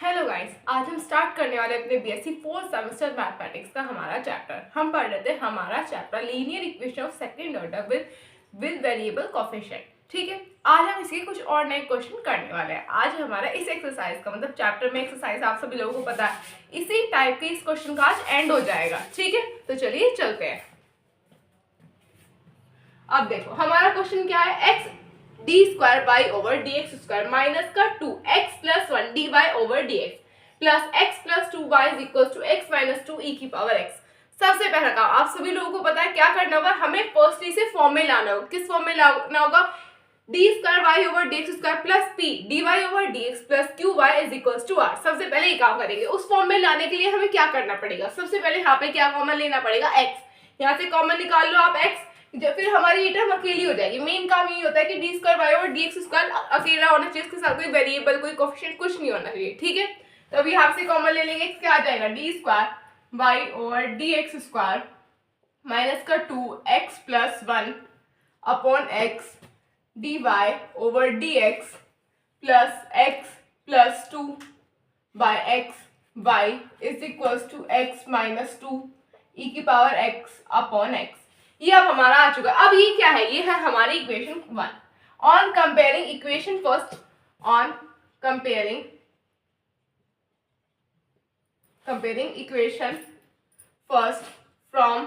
Hello guys, आज हम start करने वाले अपने बीएससी फोर्थ सेमेस्टर मैथमेटिक्स का हमारा चैप्टर। हम पढ़ रहे थे हमारा chapter linear equation of second order with variable coefficient. ठीक है, आज हम इसके कुछ और नए क्वेश्चन करने वाले हैं। आज हमारा इस एक्सरसाइज का मतलब चैप्टर में एक्सरसाइज आप सभी लोगों को पता है, इसी टाइप के इस क्वेश्चन का आज एंड हो जाएगा। ठीक है, तो चलिए चलते हैं। अब देखो हमारा क्वेश्चन क्या है, x d square y over d x square minus का 2x plus 1 d y over d x plus x plus 2 y is equal to x minus 2 e की पावर एक्स। सबसे पहला काम आप सभी लोगों को पता है क्या करना होगा, हमें फर्स्टली से फॉर्म में लाना होगा। किस फॉर्म में लाना होगा, d square y over d x square plus p d y over d x plus q y is equal to r. सबसे पहले ये काम करेंगे। उस फॉर्म में लाने के लिए हमें क्या करना पड़ेगा, सबसे पहले यहाँ पे क्या कॉमन लेना पड़ेगा, एक्स। यहाँ से कॉमन निकाल लो आप एक्स, जब फिर हमारी ये टर्म अकेली हो जाएगी। मेन काम ये होता है कि d square y over d x square अकेला होना चाहिए, इसके साथ कोई वेरिएबल कोई कोफिशिएंट कुछ नहीं होना चाहिए। ठीक है, तो अभी यहाँ से कॉमन ले लेंगे, क्या आ जाएगा, d square y over d x square minus का 2x plus 1 upon x d y over d x plus x plus 2 by x y is equal to x minus 2 e की पावर एक्स अपॉन एक्स। ये अब हमारा आ चुका है। अब ये क्या है, ये है हमारी equation 1। On comparing equation first, on comparing equation first from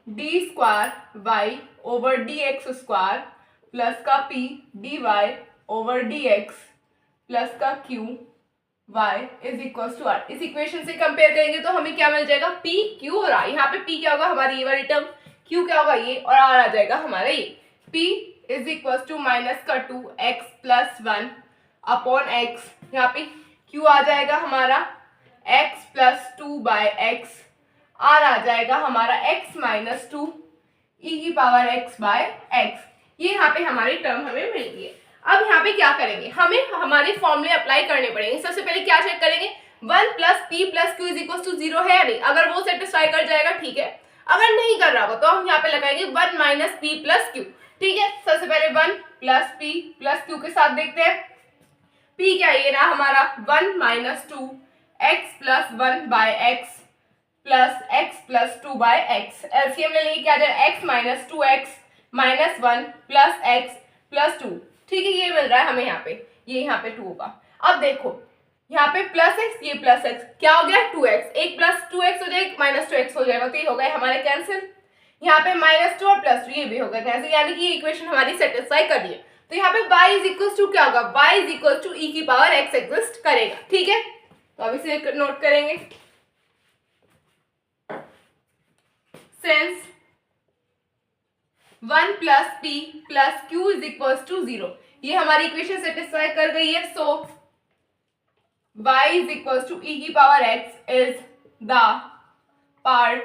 d square y over d x square plus का p d y over d x plus का q y is equal to r. इस equation से compare करेंगे तो हमें क्या मिल जाएगा, p q और r। यहाँ पे p क्या होगा, हमारी ये वाली टर्म, q क्या होगा ये, और r आ जाएगा हमारा ये। p is equal to minus का 2x प्लस 1 अपॉन x, यहाँ पे q आ जाएगा हमारा x plus 2 by x, r आ जाएगा हमारा x माइनस 2 e की पावर x बाय x। ये यहाँ पे हमारी टर्म हमें मिल गई है। अब यहाँ पे क्या करेंगे, हमें हमारे फॉर्मूले अप्लाई करने पड़ेंगे। सबसे पहले क्या चेक करेंगे, 1 plus p plus q is equal to 0 है या नहीं। अगर वो सेटिस्फाई कर जाएगा ठीक है, अगर नहीं कर रहा होगा तो हम यहाँ पे लगाएंगे 1 माइनस पी प्लस क्यू। ठीक है, सबसे पहले 1 प्लस पी प्लस क्यू के साथ देखते हैं। p क्या है, ये रहा हमारा 1 minus 2 x plus 1 by x plus x plus 2 by x. LCM ले लेंगे, क्या आ जाएगा, एक्स minus 2x minus 1 plus x plus 2। ठीक है, ये मिल रहा है हमें यहाँ पे, ये यहाँ पे 2 होगा। अब देखो यहाँ पे प्लस एक्स, ये प्लस एक्स, क्या हो गया 2x, एक प्लस 2x हो जाएगा माइनस 2x हो जाएगा, तो ये हो गए हमारे कैंसिल। यहाँ पे माइनस 2 और प्लस 2 ये भी हो गए कैंसिल, यानी कि ये इक्वेशन हमारी सेटिस्फाई कर रही है। तो यहाँ पे y इज इक्वल टू क्या होगा, y is equal to e की पावर x एग्जिस्ट करेगा। ठीक है, तो अब इसे नोट करेंगे, since 1 plus p plus q is equal to 0, ये हमारी इक्वेशन सेटिस्फाई कर गई है। So y is equal to e की power x is the part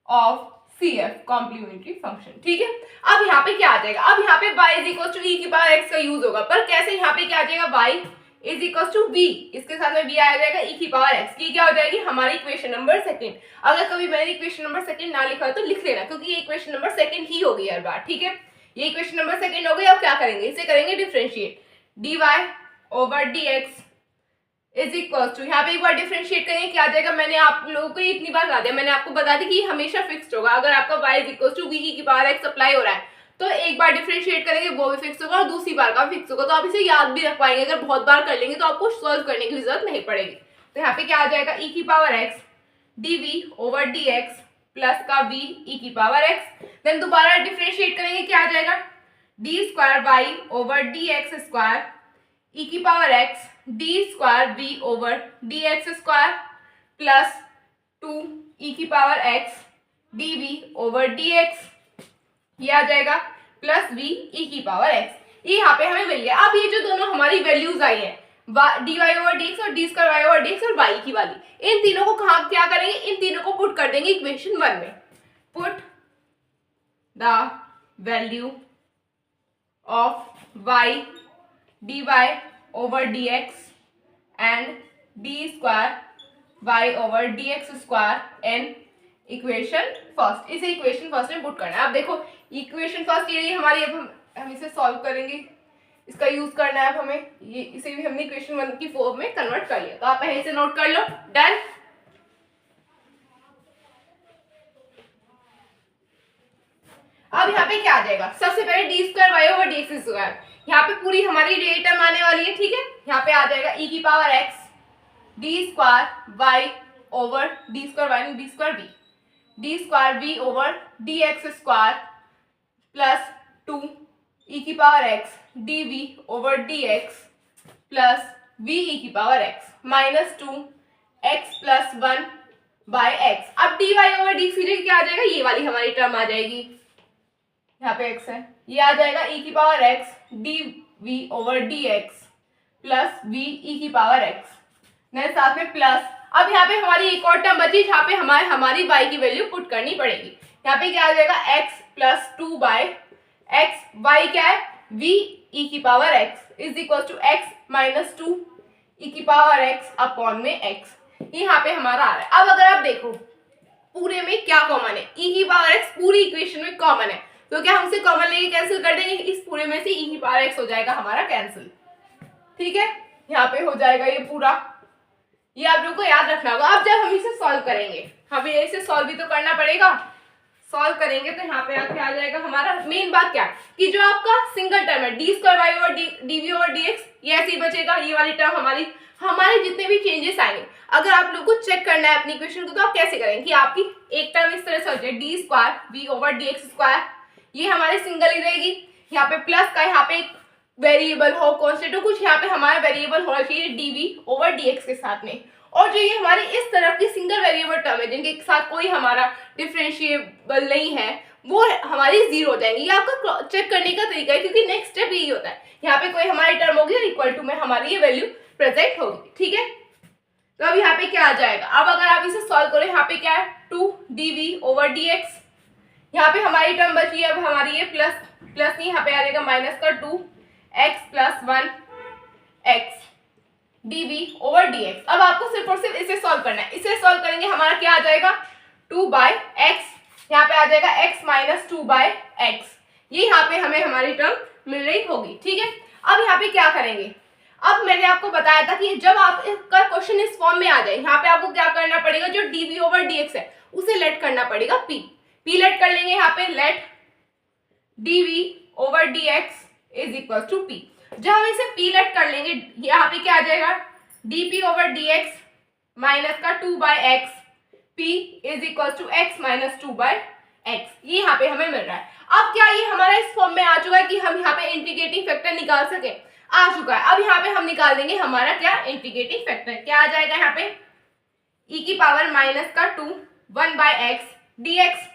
of CF complementary function. ठीक है, अब यहाँ पे क्या आ जाएगा, अब यहाँ पे y is equal to e की पावर x का यूज होगा, पर कैसे, यहाँ पे क्या आ जाएगा, y is equal to v, इसके साथ में v आ जाएगा e की पावर x। ये क्या हो जाएगी, हमारी इक्वेशन नंबर सेकंड। अगर कभी मैंने इक्वेशन नंबर सेकंड ना लिखा हो तो लिख लेना, क्योंकि ये इक्वेशन नंबर सेकंड ही होगी हर बार। ठीक है, ये इक्वेशन नंबर सेकंड हो गई। अब क्या करेंगे, इसे करेंगे differentiate, dy over dx is equal to, यहाँ पे एक बार डिफरेंशिएट करेंगे, क्या आ जाएगा, मैंने आप लोगों को इतनी बार बता दिया, मैंने आपको बता दी कि हमेशा फिक्स्ड होगा। अगर आपका y is equal to v की पावर x अप्लाई हो रहा है तो एक बार डिफरेंशिएट करेंगे वो भी फिक्स होगा और दूसरी बार का फिक्स होगा। तो आप इसे याद भी रख पाएंगे, अगर बहुत बार कर लेंगे तो आपको सॉल्व करने की जरूरत नहीं पड़ेगी। तो यहाँ पे क्या आ जाएगा, e की power x dv over dx plus का v e की पावर x। देन दोबारा डिफरेंशिएट करेंगे, क्या आ जाएगा, d square y over dx square e की power x d square v over dx square plus 2 e की power x dv over dx, ये आ जाएगा प्लस v e की पावर x। ये यहाँ पे हमें मिल गया। अब ये जो दोनों हमारी वैल्यूज आई है, dy ओवर dx और d square y over dx और y की वाली, इन तीनों को कहाँ क्या करेंगे, इन तीनों को पुट कर देंगे इक्वेशन 1 में। Put the value of y dy over dx and d square y over dx square in equation first. इसे इक्वेशन फर्स्ट में पुट करना है। अब देखो इक्वेशन फर्स्ट ये हमारी, अब हम इसे सॉल्व करेंगे, इसका यूज करना है अब हमें। ये इसे भी हमने इक्वेशन 1 की फॉर्म में कन्वर्ट कर लिया, तो आप पहले से नोट कर लो। डन। अब यहाँ पे क्या आ जाएगा, सबसे पहले d square y over d x square, यहाँ पे पूरी हमारी डे टर्म आने वाली है, ठीक है। यहाँ पे आ जाएगा ई की power x d square y over d square y d square v, d square v over d x square plus 2 e की power x d v over d x plus v e की power x minus 2 x plus 1 by x. अब d y over d सीधे क्या आ जाएगा, ये वाली हमारी टर्म आ जाएगी, यहाँ पे x है, ये आ जाएगा e की power x d v over d x plus v e की पावर x, नहीं साथ में प्लस। अब यहाँ पे हमारी एक और टर्म बची, यहाँ पे हमारी y की वैल्यू पुट करनी पड़ेगी। यहाँ पे क्या आ जाएगा x plus 2 by x, y क्या है v e की power x is equal to x minus 2 e की पावर x अपॉन में x, ये यहाँ पे हमारा आ रहा है। अब अगर आप देखो पूरे में क्या कॉमन है, e की पावर x पूरी इक्वेशन में कॉमन है, तो क्या हम उसे कॉमन लेके कैंसिल कर देंगे, इस पूरे में से e की पावर x हो जाएगा हमारा कैंसिल, ठीक है। यहाँ पे हो जाएगा ये पूरा, ये आप लोग को याद रखना होगा। अब जब हम इसे सॉल्व करेंगे, हमें इसे सॉल्व भी तो करना पड़ेगा, सॉल्व करेंगे तो यहाँ पे आके आ जाएगा हमारा मेन बात क्या कि जो आपका सिंगल टर्म है d square y over d v over d x, ये ऐसे ही बचेगा, ये वाली टर्म हमारे जितने भी चेंजेस आएंगे, अगर आप लोग को चेक करना है अपनी इक्वेशन को, तो आप कैसे करेंगे कि आपकी एक टर्म इस तरह से हो जाए d square v over d x square, ये हमारे सिंगल ही रहेगी, यहाँ पे प्लस का यहाँ पे वेरिएबल हो कांस्टेंट हो कुछ, यहाँ पे हमारा वेरिएबल होना चाहिए डीवी ओवर डीएक्स के साथ में, और जो ये हमारी इस तरफ की सिंगल वेरिएबल टर्म है जिनके साथ कोई हमारा डिफरेंशिएबल नहीं है, वो हमारी जीरो हो जाएंगी। ये आपका चेक करने का तरीका है, क्योंकि नेक्स्ट स्टेप यही होता है, यहाँ पे कोई हमारी टर्म होगी और इक्वल टू में हमारी ये वैल्यू प्रेजेंट होगी, ठीक है। तो अब यहाँ पे क्या आ जाएगा, अब अगर आप इसे सॉल्व करें, यहाँ पे क्या है 2 dv ओवर dx, यहाँ पे हमारी टर्म बची है अब हमारी ये प्लस नहीं, यहाँ पे आ जाएगा माइनस का 2 x plus 1 x dv over dx। अब आपको सिर्फ और सिर्फ इसे सॉल्व करना है, इसे सॉल्व करेंगे हमारा क्या आ जाएगा 2 बाय एक्स, यहाँ पे आ जाएगा x माइनस 2 बाय एक्स, ये यहाँ पे हमें हमारी टर्म मिल रही होगी, ठीक है। अब यहाँ पे क्या करेंगे, अब मैंने आपको बताया था कि जब आपका क्वेश्चन इस फॉर्म में आ जाए, यहाँ पे आपको क्या करना पड़ेगा, जो dv ओवर dx है उसे लेट करना पड़ेगा p लेट कर लेंगे, यहाँ पे let dv over dx is equal to p। जब हम इसे p लेट कर लेंगे, यहाँ पे क्या आ जाएगा dp ओवर dx माइनस का 2 by x, p is equal to x minus 2 by x, ये यहाँ पे हमें मिल रहा है। अब क्या ये हमारा इस फॉर्म में आ चुका है कि हम यहाँ पे इंटीग्रेटिंग फैक्टर निकाल सके, आ चुका है। अब यहाँ पे हम निकाल देंगे हमारा क्या इंटीग्रेटिंग फैक्टर, क्या आ जाएगा यहाँ पे e की पावर माइनस का 2 1 बाय एक्स dx,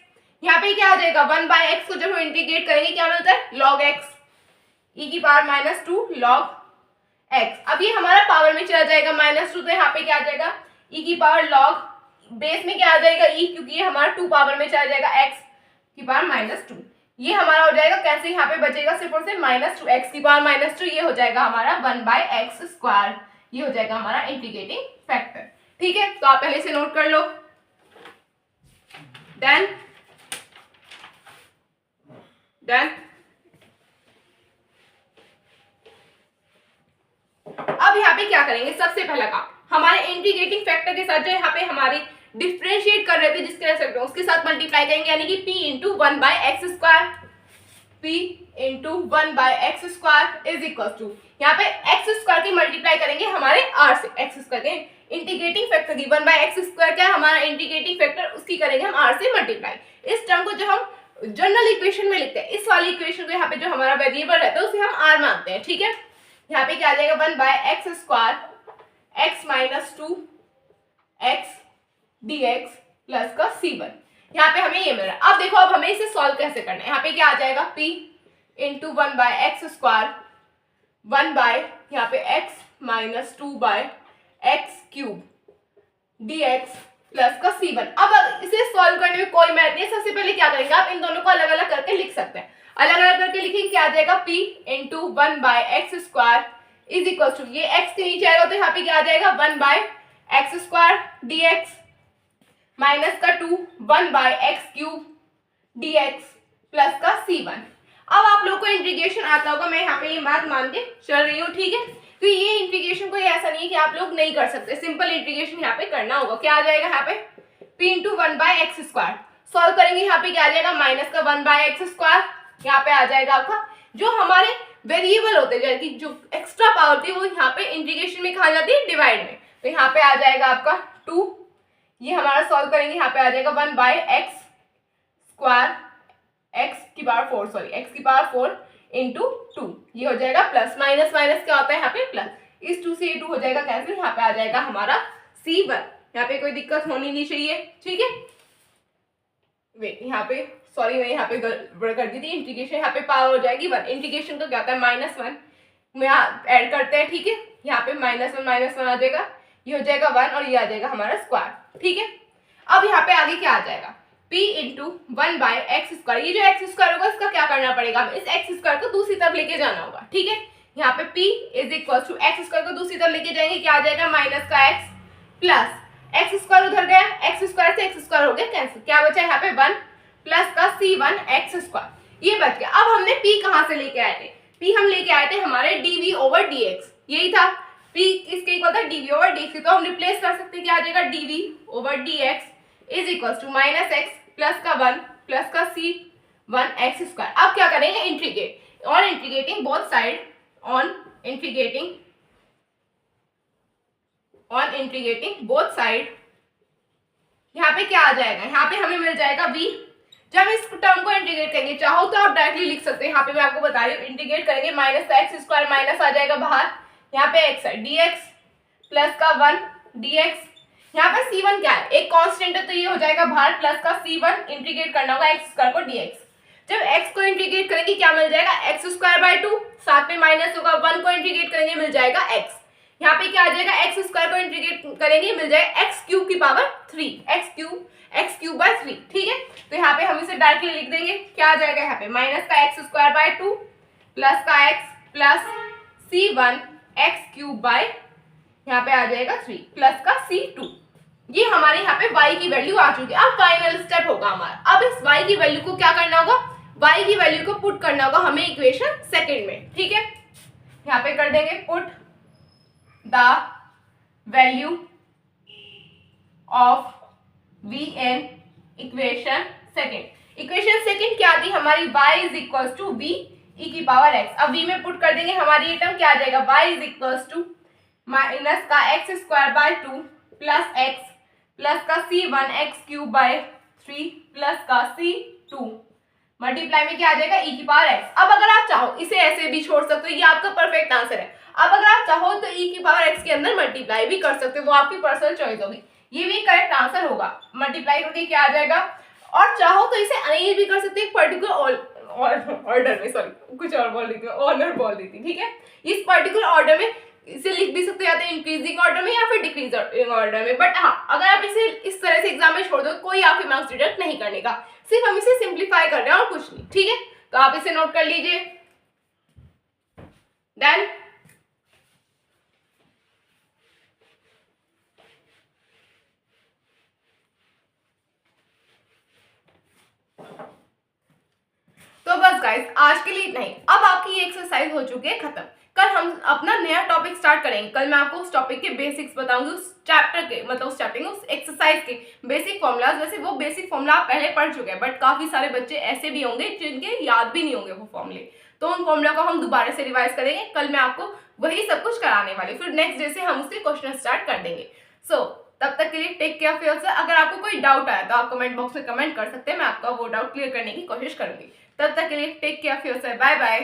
यहाँ पे क्या आ जाएगा 1 बाय एक्स को जब हम इंटीग्रेट करेंगे क्या मिलता है log x, e की पावर माइनस 2 log x। अब ये हमारा पावर में चला जाएगा माइनस 2, तो यहाँ पे क्या आ जाएगा e की पावर log, बेस में क्या आ जाएगा e, क्योंकि ये हमारा 2 पावर में चला जाएगा x की पावर माइनस 2, ये हमारा हो जाएगा कैसे, यहाँ पे बचेगा सिर्फ और सिर्फ माइनस 2 एक्स की पावर माइनस 2, ये हो जाएगा हमारा 1 बाय एक्स स्क्वायर, ये हो जाएगा हमारा इंटीग्रेटिंग फैक्टर, ठीक है। तो आप पहले से नोट कर लो। Done done. अब यहाँ पे क्या करेंगे, सबसे पहला काम हमारे इंटीग्रेटिंग फैक्टर के साथ जो यहाँ पे हमारी डिफरेंशिएट कर रहे थे जिसके रेस्पेक्ट में, उसके साथ मल्टीप्लाई करेंगे, यानी कि p into 1 by x square, p into 1 by x square is equal to, यहाँ पे एक्स स्क्वायर की मल्टीप्लाई करेंगे हमारे r से, एक्स स्क्वायर के इंटीग्रेटिंग फैक्टर की 1 बाय एक्स स्क्वायर क्या है हमारा इंटीग्रेटिंग फैक्टर, उसकी करेंगे हम r से मल्टीप्लाई। इस टर्म को जो हम जनरल इक्वेशन में लिखते हैं, इस वाली इक्वेशन को यहाँ पे जो हमारा वेरिएबल रहता है उसे हम r मानते हैं, ठीक है। यहाँ पे क्या आ जाएगा 1 by x square x minus 2 x dx plus का c1, यहाँ पे हमें ये मिल रहा है। अब देखो अब हमें इसे सॉल्व कैसे करना है, यहाँ पे क्या आ जाएगा p into 1 by x square 1 by यहाँ पे x minus 2 by x cube dx plus का c1। अब इसे सॉल्व करने में कोई मैथ नहीं है, सबसे पहले क्या करेंगे आप इन दोनों को अलग अलग करके लिख सकते हैं, अलग अलग करके लिखेंगे, क्या आ जाएगा p into 1 by x square is equal to, ये x के नीचे आएगा तो यहाँ पे क्या आ जाएगा 1 by x square dx minus का 2 1 by x cube dx plus का c1। अब आप लोग को इंटीग्रेशन आता होगा, मैं यहाँ पे ये बात मान के चल रही हूँ, ठीक है। तो ये इंटीग्रेशन कोई ऐसा नहीं है कि आप लोग नहीं कर सकते, सिंपल इंटीग्रेशन यहाँ पे करना होगा। क्या आ जाएगा यहाँ पे, p इंटू 1/x²। सॉल्व करेंगे, यहाँ पे क्या आ जाएगा, माइनस का 1/x²। यहाँ पे आ जाएगा आपका जो हमारे वेरिएबल होते हैं, कि जो एक्स्ट्रा पावर थी वो यहाँ पे इंटीग्रेशन में कहा जाती है, डिवाइड में। तो यहाँ पे आ जाएगा आपका 2, ये हमारा सॉल्व करेंगे, यहाँ पे आ जाएगा 1/x² x⁴ इंटू 2, ये हो जाएगा प्लस, माइनस माइनस क्या होता है यहाँ पे प्लस, इस 2 से ये 2 हो जाएगा कैंसिल, यहाँ पे आ जाएगा हमारा C1। यहाँ पे कोई दिक्कत होनी नहीं चाहिए, ठीक है। वेट, यहाँ पे सॉरी मैं यहाँ पे गड़बड़ कर दी थी, इंटीग्रेशन यहाँ पे पावर हो जाएगी 1, इंटीग्रेशन का क्या होता है -1 में ऐड करते हैं, ठीक है। यहाँ पे -1 आ जाएगा, ये हो जाएगा 1 और ये आ जाएगा हमारा स्क्वायर, ठीक है। अब यहाँ पे आगे क्या आ जाएगा, p इंटू 1/x²। ये जो x² होगा इसका क्या करना पड़ेगा, इस x² को दूसरी तरफ लेके जाना होगा, ठीक है। यहाँ पे p is equal to x² को दूसरी तरफ लेके जाएंगे, क्या आ जाएगा, माइनस का x प्लस x² उधर गया, x² से x² हो गया कैंसिल, क्या बचा यहाँ पे 1 प्लस का C1 x², ये बच गया। अब हमने p कहाँ से लेके आए थे, p हम लेके आए थे हमारे dv/dx, यही था, p किसके इक्वल था, dv/dx। तो हम रिप्लेस कर सकते हैं, क्या आ जाएगा, dv/dx is equal to -x plus का 1 प्लस का C1 x²। अब क्या करेंगे, integrate, on integrating both side, on integrating both side, यहाँ पे क्या आ जाएगा, यहाँ पे हमें मिल जाएगा v। जब इस टर्म को इंटीग्रेट करेंगे, चाहो तो आप डायरेक्टली लिख सकते हैं, यहाँ पे मैं आपको बता रही हूँ, इंटीग्रेट करेंगे माइनस का x² माइनस आ जाएगा बाहर, यहाँ पे x है dx प्लस का 1 dx, यहाँ पे C1 क्या है, एक कांस्टेंट है तो ये हो जाएगा बाहर, प्लस का C1 इंटीग्रेट करना होगा x² को dx। जब x को इंटीग्रेट करेंगे क्या मिल जाएगा, x²/2, साथ में माइनस होगा, 1 को इंटीग्रेट करेंगे मिल जाएगा x, यहाँ पे क्या आ जाएगा, x² को इंटीग्रेट करेंगे मिल जाएगा x³ की पावर 3, x³ ठीक है। तो यहाँ पे हम इसे डायरेक्टली लिख देंगे, क्या आ जाएगा यहाँ पे, माइनस का x² प्लस का x प्लस C1 x³ यहाँ पे आ जाएगा 3 प्लस का C2। ये हमारे यहाँ पे y की वैल्यू आ चुकी है। अब फाइनल स्टेप होगा हमारा, अब इस y की वैल्यू को क्या करना होगा, y की वैल्यू को पुट करना होगा हमें इक्वेशन सेकंड में, ठीक है। यहाँ पे कर देंगे put the value of v in equation second. Equation second क्या थी हमारी, y is equal to v e की पावर x। अब v में पुट कर देंगे, हमारी ये टर्म क्या आ जाएगा, y is equal to minus का x² प्लस x प्लस का C1 x³ प्लस का C2 मल्टीप्लाई में क्या आ जाएगा, e की पावर x। अब अगर आप चाहो इसे ऐसे भी छोड़ सकते हो, ये आपका परफेक्ट आंसर है। अब अगर आप चाहो तो e की पावर x के अंदर मल्टीप्लाई भी कर सकते हो, वो आपकी पर्सनल चॉइस होगी, ये भी करेक्ट आंसर होगा। मल्टीप्लाई करके क्या आ जाएगा, और चाहो तो इसे अरेंज भी कर सकते हैं एक पर्टिकुलर ऑर्डर में, सॉरी कुछ और बोल रही थी, ऑर्डर बोल रही थी, ठीक है। इस पर्टिकुलर ऑर्डर में इसे लिख भी सकते हैं, इंक्रीजिंग ऑर्डर में या फिर डिक्रीजिंग ऑर्डर में। बट हाँ, अगर आप इसे इस तरह से एग्जाम में छोड़ दो, कोई आपके मार्क्स डिडक्ट नहीं करने का, सिर्फ हम इसे सिंप्लीफाई कर रहे हैं और कुछ नहीं, ठीक है। तो आप इसे नोट कर लीजिए। डन। तो बस गाइस आज के लिए इतना ही। अब आपकी ये एक्सरसाइज हो चुकी है खत्म। कल हम अपना नया टॉपिक स्टार्ट करेंगे। कल मैं आपको उस टॉपिक के बेसिक्स बताऊंगी, उस चैप्टर के, मतलब उस चैप्टर में उस एक्सरसाइज के बेसिक फॉर्मूलाज। वैसे वो बेसिक फॉर्मूला आप पहले पढ़ चुके हैं, बट काफी सारे बच्चे ऐसे भी होंगे जिनके याद भी नहीं होंगे वो फॉर्मूले, तो उन फॉर्मूला को हम दोबारा से रिवाइज करेंगे। कल मैं आपको वही सब कुछ कराने वाली, फिर नेक्स्ट डे से हम उसके क्वेश्चन स्टार्ट कर देंगे। सो तब तक के लिए टेक केयर ऑफ योरसेल्फ। अगर आपको कोई डाउट आया तो आप कमेंट बॉक्स में कमेंट कर सकते हैं, मैं आपका वो डाउट क्लियर करने की कोशिश करूंगी। तब तक के लिए take care of yourself, bye bye.